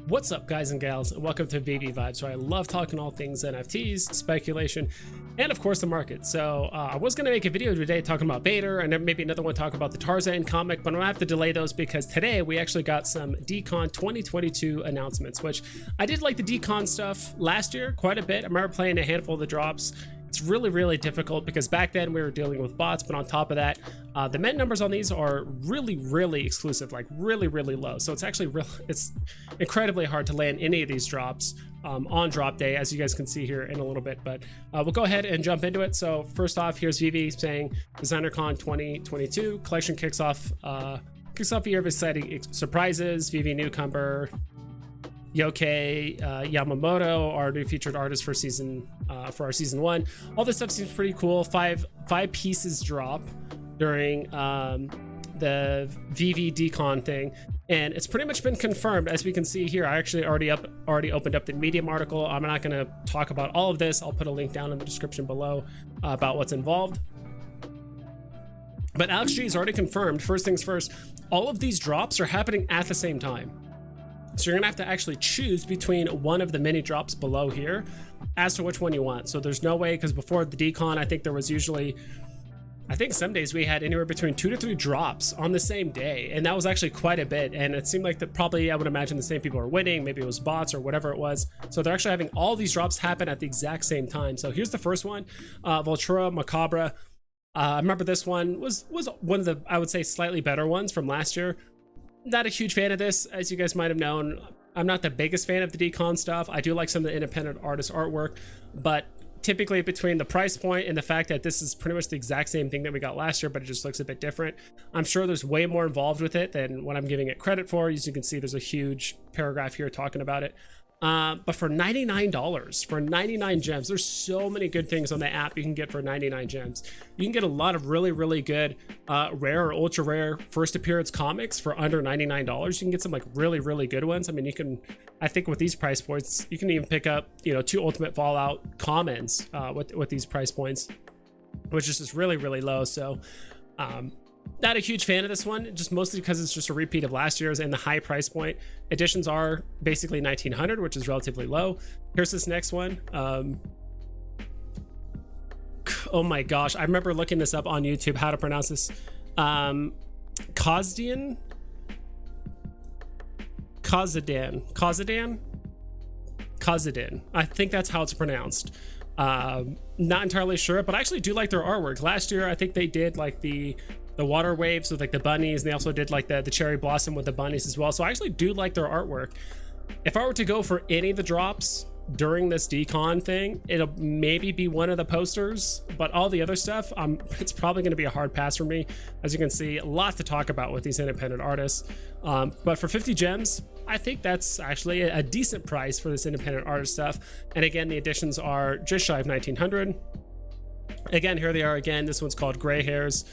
What's up, guys and gals, and welcome to Veve Vibes, where I love talking all things NFTs, speculation, and of course the market. So I was going to make a video today talking about Beta, and then maybe another one talking about the Tarzan comic, but I'm going to have to delay those because today we actually got some Dcon 2022 announcements, which I did like the Dcon stuff last year quite a bit. I remember playing a handful of the drops. It's really difficult because back then we were dealing with bots, but on top of that, the mint numbers on these are really exclusive, like really low. So it's actually it's incredibly hard to land any of these drops on drop day, as you guys can see here in a little bit. But we'll go ahead and jump into it. So first off, here's Veve saying DesignerCon 2022 collection kicks off a year of exciting surprises. Veve newcomer Yoke Yamamoto, our new featured artist for our season 1. All this stuff seems pretty cool. Five pieces drop during the Veve Dcon thing, and it's pretty much been confirmed. As we can see here, I actually already opened up the Medium article. I'm not going to talk about all of this. I'll put a link down in the description below about what's involved. But Alex G is already confirmed. First things first, all of these drops are happening at the same time. So you're gonna have to actually choose between one of the mini drops below here as to which one you want. So there's no way, because before the Dcon, I think there was usually, I think some days we had anywhere between 2 to 3 drops on the same day, and that was actually quite a bit. And it seemed like that probably, I would imagine, the same people are winning. Maybe it was bots or whatever it was. So they're actually having all these drops happen at the exact same time. So here's the first one, Vultura Macabre. I remember this one was one of the, I would say, slightly better ones from last year. Not a huge fan of this, as you guys might have known. I'm not the biggest fan of the Dcon stuff. I do like some of the independent artist artwork, but typically between the price point and the fact that this is pretty much the exact same thing that we got last year, but it just looks a bit different, I'm sure there's way more involved with it than what I'm giving it credit for. As you can see, there's a huge paragraph here talking about it. But for $99, for 99 gems, there's so many good things on the app you can get for 99 gems. You can get a lot of really good rare or ultra rare first appearance comics for under $99. You can get some like really good ones. I mean, you can, I think with these price points, you can even pick up, you know, 2 Ultimate Fallout commons with these price points, which is just really low. So not a huge fan of this one, just mostly because it's just a repeat of last year's, and the high price point editions are basically 1900, which is relatively low. Here's this next one. Oh my gosh, I remember looking this up on YouTube, how to pronounce this. Kazadan. I think that's how it's pronounced. Not entirely sure, but I actually do like their artwork. Last year, I think they did like the water waves with like the bunnies, and they also did like the cherry blossom with the bunnies as well. So I actually do like their artwork. If I were to go for any of the drops during this Dcon thing, it'll maybe be one of the posters, but all the other stuff, it's probably going to be a hard pass for me. As you can see, a lot to talk about with these independent artists. But for 50 gems, I think that's actually a decent price for this independent artist stuff. And again, the editions are just shy of 1900. Again, here they are again. This one's called Gray Hairs.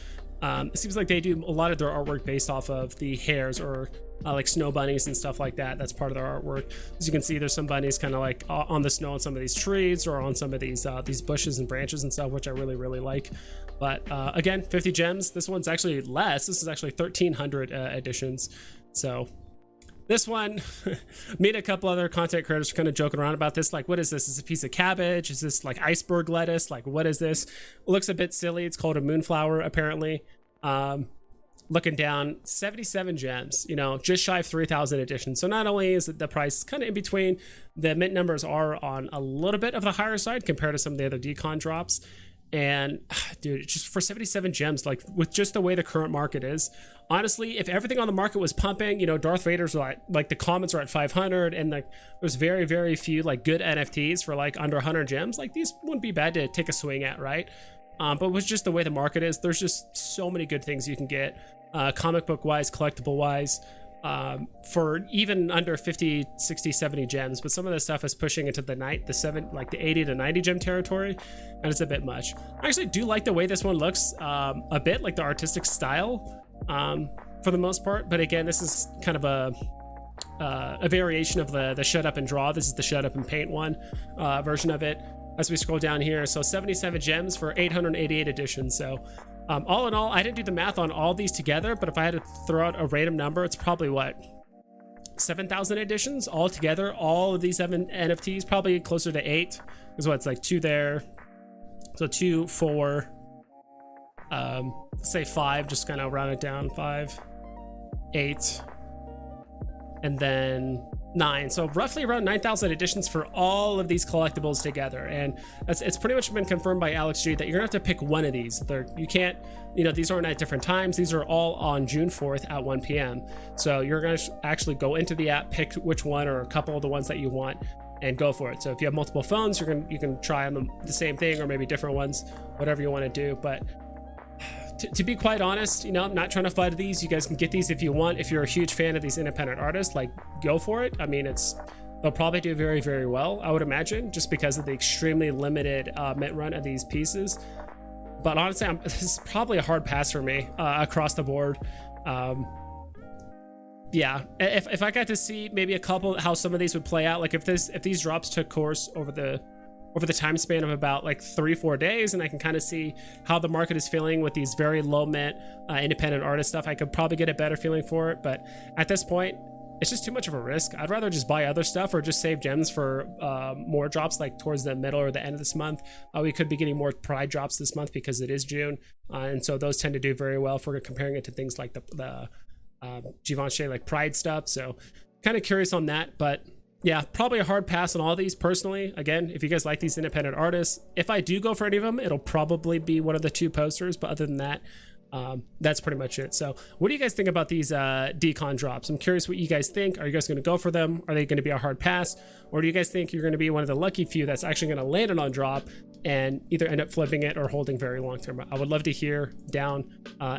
It seems like they do a lot of their artwork based off of the hairs, or like snow bunnies and stuff like that. That's part of their artwork. As you can see, there's some bunnies kind of like on the snow on some of these trees, or on some of these bushes and branches and stuff, which I really like. But again, 50 gems. This one's actually less. This is actually 1300 editions. So this one, me and a couple other content creators are kind of joking around about this. Like, what is this? Is this a piece of cabbage? Is this like iceberg lettuce? Like, what is this? It looks a bit silly. It's called a moonflower, apparently. Looking down, 77 gems, you know, just shy of 3,000 editions. So not only is the price kind of in between, the mint numbers are on a little bit of the higher side compared to some of the other Dcon drops. And dude, just for 77 gems, like with just the way the current market is, honestly, if everything on the market was pumping, you know, Darth Vader's like the comments are at 500, and like there's very few like good NFTs for like under 100 gems, like these wouldn't be bad to take a swing at, right? But with just the way the market is, there's just so many good things you can get, comic book wise, collectible wise, for even under 50, 60, 70 gems. But some of this stuff is pushing into the the 80 to 90 gem territory, and it's a bit much. I actually do like the way this one looks, a bit like the artistic style, for the most part. But again, this is kind of a variation of the shut up and draw. This is the shut up and paint one version of it. As we scroll down here, so 77 gems for 888 editions. So all in all, I didn't do the math on all these together, but if I had to throw out a random number, it's probably what, 7,000 editions altogether. All of these 7 NFTs, probably closer to 8. Is what it's like 2 there. So 2, 4, say 5, just kind of round it down. 5, 8, and then 9. So roughly around 9,000 editions for all of these collectibles together. And it's pretty much been confirmed by Alex G that you're gonna have to pick one of these. You can't, you know, these aren't at different times. These are all on June 4th at 1 p.m. So you're gonna actually go into the app, pick which one or a couple of the ones that you want, and go for it. So if you have multiple phones, you can try on the same thing or maybe different ones, whatever you want to do. But to be quite honest, you know, I'm not trying to fight these. You guys can get these if you want. If you're a huge fan of these independent artists, like, go for it. I mean, they'll probably do very, very well, I would imagine, just because of the extremely limited mint run of these pieces. But honestly, this is probably a hard pass for me across the board. Yeah, if I got to see maybe a couple how some of these would play out, like if these drops took course over the time span of about like 3-4 days, and I can kind of see how the market is feeling with these very low mint independent artist stuff, I could probably get a better feeling for it. But at this point, it's just too much of a risk. I'd rather just buy other stuff or just save gems for more drops like towards the middle or the end of this month. We could be getting more Pride drops this month because it is June, and so those tend to do very well if we're comparing it to things like the Givenchy like Pride stuff. So kind of curious on that. But yeah, probably a hard pass on all these personally. Again, if you guys like these independent artists, if I do go for any of them, it'll probably be one of the 2 posters. But other than that, that's pretty much it. So what do you guys think about these Dcon drops? I'm curious what you guys think. Are you guys going to go for them? Are they going to be a hard pass? Or do you guys think you're going to be one of the lucky few that's actually going to land it on drop and either end up flipping it or holding very long term? I would love to hear down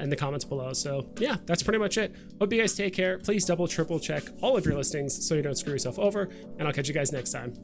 in the comments below. So yeah, that's pretty much it. Hope you guys take care. Please double, triple check all of your listings so you don't screw yourself over, and I'll catch you guys next time.